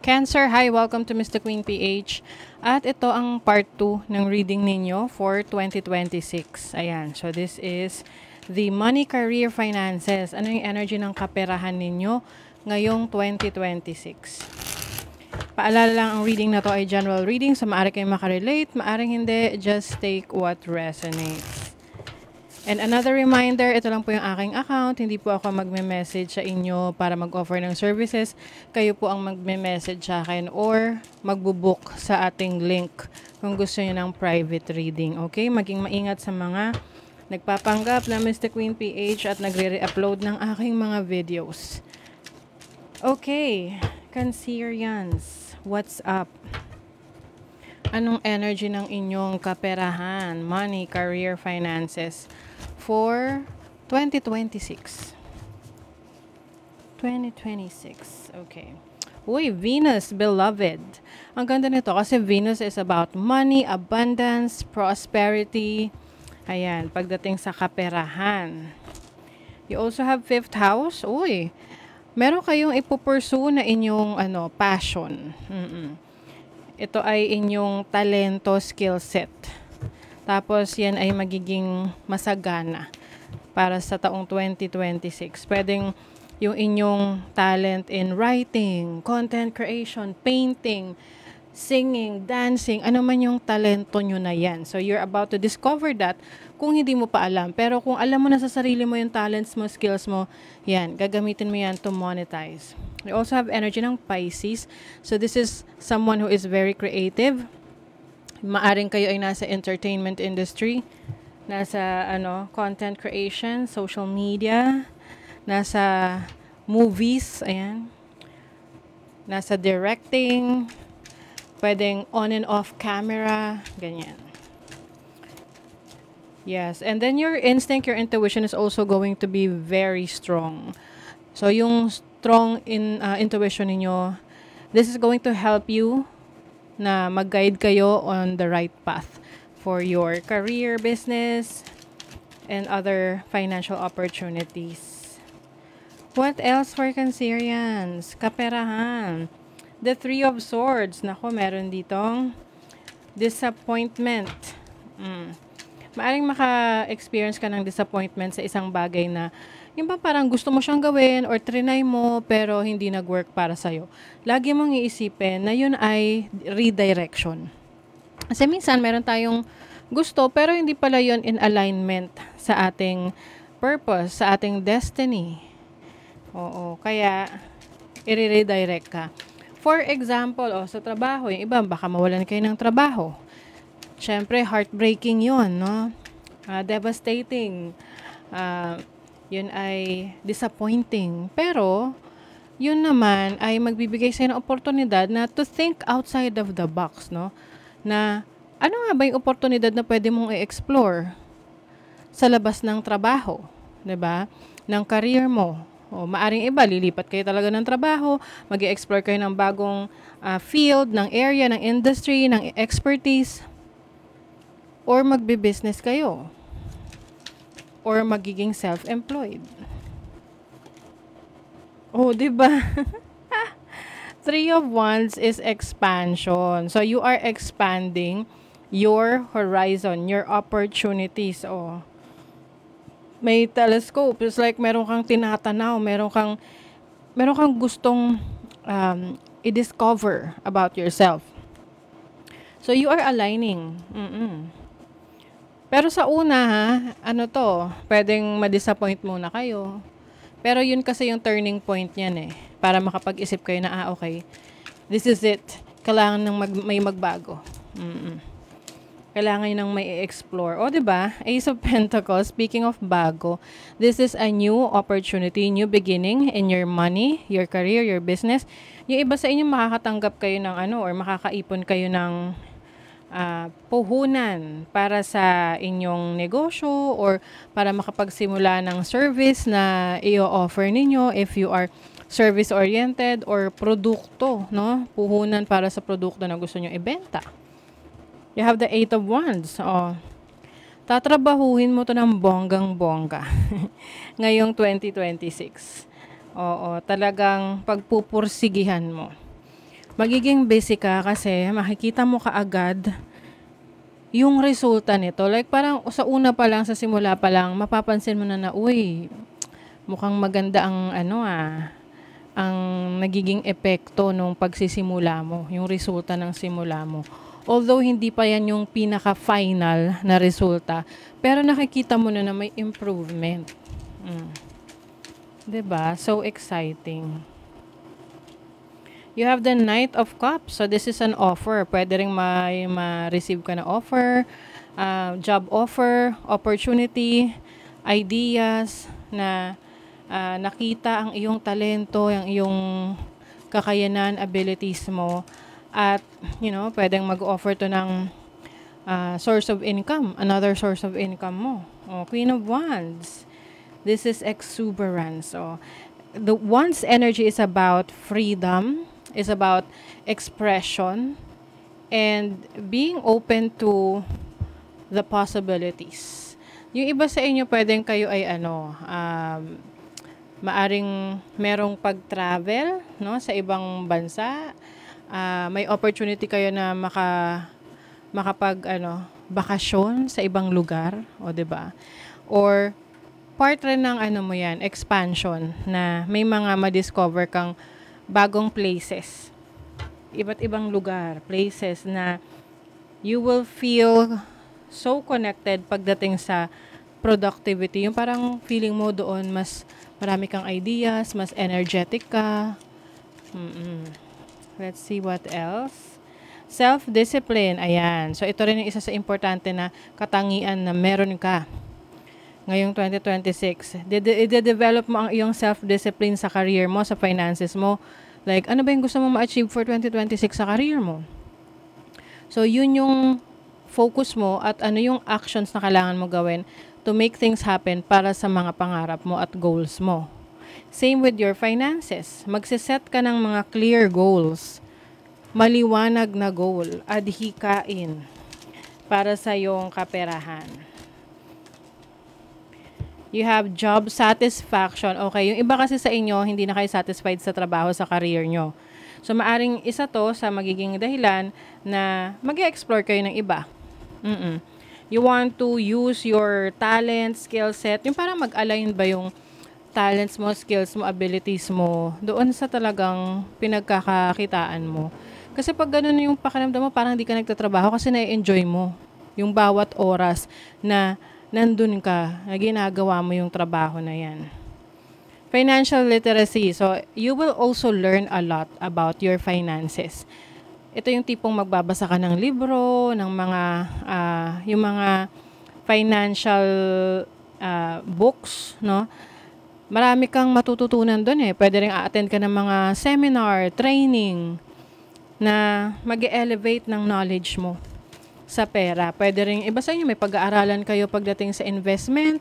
Cancer, hi! Welcome to Mr. Queen PH. At ito ang part 2 ng reading ninyo for 2026. Ayan, so this is the money, career, finances. Ano yung energy ng kaperahan ninyo ngayong 2026? Paalala lang, ang reading na to ay general reading, so maaari kayong makarelate, maaring hindi, just take what resonates. And another reminder, ito lang po yung aking account. Hindi po ako magme-message sa inyo para mag-offer ng services. Kayo po ang magme-message sa akin or magbubook sa ating link kung gusto niyo ng private reading. Okay? Maging maingat sa mga nagpapanggap na Mr. Queen PH at nagre-re-upload ng aking mga videos. Okay. Cancerians, what's up? Anong energy ng inyong kaperahan, money, career, finances for 2026? 2026. Okay. Uy, Venus, beloved. Ang ganda nito kasi Venus is about money, abundance, prosperity. Ayan, pagdating sa kaperahan. You also have 5th house. Uy, meron kayong ipupursue na inyong passion. Ito ay inyong talento, skill set. Tapos yan ay magiging masagana para sa taong 2026. Pwedeng yung inyong talent in writing, content creation, painting, singing, dancing, ano man yung talento nyo na yan. So you're about to discover that kung hindi mo pa alam. Pero kung alam mo na sa sarili mo yung talents mo, skills mo, yan, gagamitin mo yan to monetize. You also have energy ng Pisces. So this is someone who is very creative. Maaring kayo ay nasa entertainment industry, nasa content creation, social media, nasa movies, ayan. Nasa directing, pwedeng on and off camera, ganyan. Yes, and then your instinct, your intuition is also going to be very strong. So yung strong intuition ninyo, this is going to help you na mag-guide kayo on the right path for your career, business, and other financial opportunities. What else for Cancerians? Kaperahan. The 3 of Swords. Nako, meron ditong disappointment. Maaring maka-experience ka ng disappointment sa isang bagay na yung ba parang gusto mo siyang gawin or trinay mo pero hindi nag-work para sa'yo. Lagi mong iisipin na yun ay redirection. Kasi minsan meron tayong gusto pero hindi pala yun in alignment sa ating purpose, sa ating destiny. Oo, kaya i-redirect ka. For example, sa trabaho, yung iba baka mawalan kayo ng trabaho. Siyempre, heartbreaking yun, no? Devastating. Yun ay disappointing. Pero, yun naman ay magbibigay sa'yo ng oportunidad na to think outside of the box, no? Na, ano nga ba yung oportunidad na pwede mong i-explore sa labas ng trabaho, 'di ba? Ng career mo. O, maaring iba, lilipat kayo talaga ng trabaho, mag-i-explore kayo ng bagong field, ng area, ng industry, ng expertise, or magbe-business kayo. Or magiging self-employed. Oh, 'di ba? 3 of Wands is expansion. So you are expanding your horizon, your opportunities. Oh. May telescope. It's like meron kang tinatanaw, meron kang gustong i-discover about yourself. So you are aligning. Pero sa una pwedeng ma-disappoint muna kayo. Pero yun kasi yung turning point niyan para makapag-isip kayo na, okay, this is it. Kailangan may magbago. Kailangan nang may explore. O, diba? Ace of Pentacles, speaking of bago, this is a new opportunity, new beginning in your money, your career, your business. Yung iba sa inyo makakatanggap kayo ng or makakaipon kayo ng puhunan para sa inyong negosyo or para makapagsimula ng service na i-offer ninyo if you are service-oriented or produkto, no? Puhunan para sa produkto na gusto nyo ibenta. You have the 8 of Wands. Tatrabahuhin mo to ng bonggang-bongga ngayong 2026. Oo, talagang pagpupursigihan mo. Magiging busy ka kasi makikita mo kaagad yung resulta nito. Like parang sa una pa lang, sa simula pa lang, mapapansin mo na uy, mukhang maganda ang ang nagiging epekto nung pagsisimula mo, yung resulta ng simula mo. Although hindi pa yan yung pinaka-final na resulta, pero nakikita mo na may improvement. 'Di ba? So exciting. You have the Knight of Cups. So this is an offer. Pwede ring ma-receive ka na offer, job offer, opportunity, ideas na nakita ang iyong talento, ang iyong kakayanan, abilities mo. At, pwedeng mag-offer to ng source of income, another source of income mo. Queen of Wands. This is exuberance. So, the Wands energy is about freedom, is about expression, and being open to the possibilities. Yung iba sa inyo, pwedeng kayo ay maaring merong pag-travel, no, sa ibang bansa. May opportunity kayo na makapag bakasyon sa ibang lugar, o 'di ba? Or part rin ng mo yan, expansion, na may mga ma-discover kang bagong places. Iba't ibang lugar, places na you will feel so connected pagdating sa productivity. Yung parang feeling mo doon, mas marami kang ideas, mas energetic ka. Let's see what else. Self-discipline, ayan. So, ito rin yung isa sa importante na katangian na meron ka ngayong 2026. I-develop mo ang iyong self-discipline sa career mo, sa finances mo. Like, ano ba yung gusto mo ma-achieve for 2026 sa career mo? So, yun yung focus mo at ano yung actions na kailangan mo gawin to make things happen para sa mga pangarap mo at goals mo. Same with your finances. Magsiset ka ng mga clear goals. Maliwanag na goal. Adhikain para sa iyong kaperahan. You have job satisfaction. Okay, yung iba kasi sa inyo, hindi na kayo satisfied sa trabaho, sa career nyo. So, maaring isa to sa magiging dahilan na mag-explore kayo ng iba. You want to use your talent, skill set, yung parang mag-align ba yung talents mo, skills mo, abilities mo, doon sa talagang pinagkakakitaan mo. Kasi pag ganun yung pakiramdam mo, parang hindi ka nagtatrabaho kasi na-enjoy mo yung bawat oras na nandun ka, na ginagawa mo yung trabaho na yan. Financial literacy. So, you will also learn a lot about your finances. Ito yung tipong magbabasa ka ng libro, ng mga, yung mga financial books, no? Marami kang matututunan doon eh. Pwede rin a-attend ka ng mga seminar, training, na mag-elevate ng knowledge mo sa pera. Pwede rin, iba sa inyo, may pag-aaralan kayo pagdating sa investment,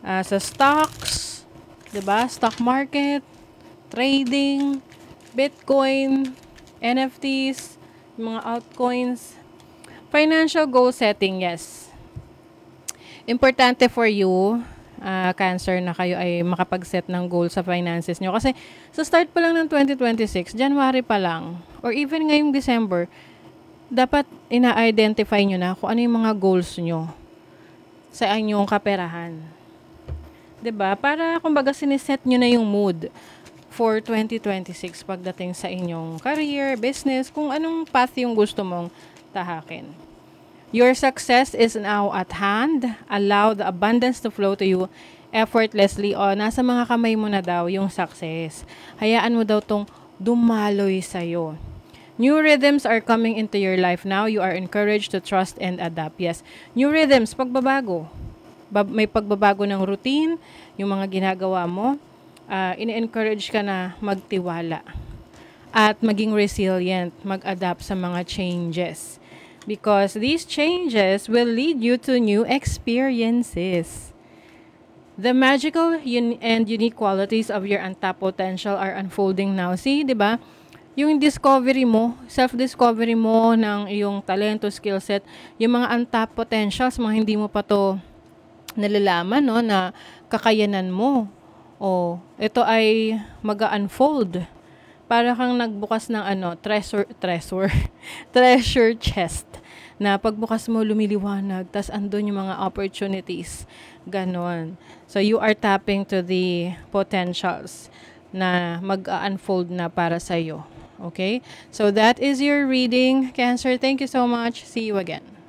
sa stocks, 'di ba? Stock market, trading, Bitcoin, NFTs, mga altcoins. Financial goal setting, yes. Importante for you, Cancer, na kayo ay makapag-set ng goal sa finances nyo. Kasi sa start pa lang ng 2026, January pa lang, or even ngayong December, dapat ina-identify nyo na kung ano yung mga goals nyo sa inyong kaperahan. 'Di ba? Para kumbaga siniset nyo na yung mood for 2026 pagdating sa inyong career, business, kung anong path yung gusto mong tahakin. Your success is now at hand. Allow the abundance to flow to you effortlessly. O, nasa mga kamay mo na daw yung success. Hayaan mo daw tong dumaloy sa'yo. New rhythms are coming into your life now. You are encouraged to trust and adapt. Yes, new rhythms, pagbabago. May pagbabago ng routine, yung mga ginagawa mo. Ini-encourage ka na magtiwala at maging resilient, mag-adapt sa mga changes. Because these changes will lead you to new experiences. The magical and unique qualities of your untapped potential are unfolding now. See, di ba? Yung discovery mo, self-discovery mo ng iyong talento, skill set, yung mga untapped potentials, mga hindi mo pa to nalalaman, no, na kakayanan mo. O, ito ay mag-unfold para kang nagbukas ng treasure chest na pagbukas mo lumiliwanag, tas andun yung mga opportunities. Ganon. So, you are tapping to the potentials na mag-unfold na para sa'yo. Okay? So, that is your reading, Cancer. Thank you so much. See you again.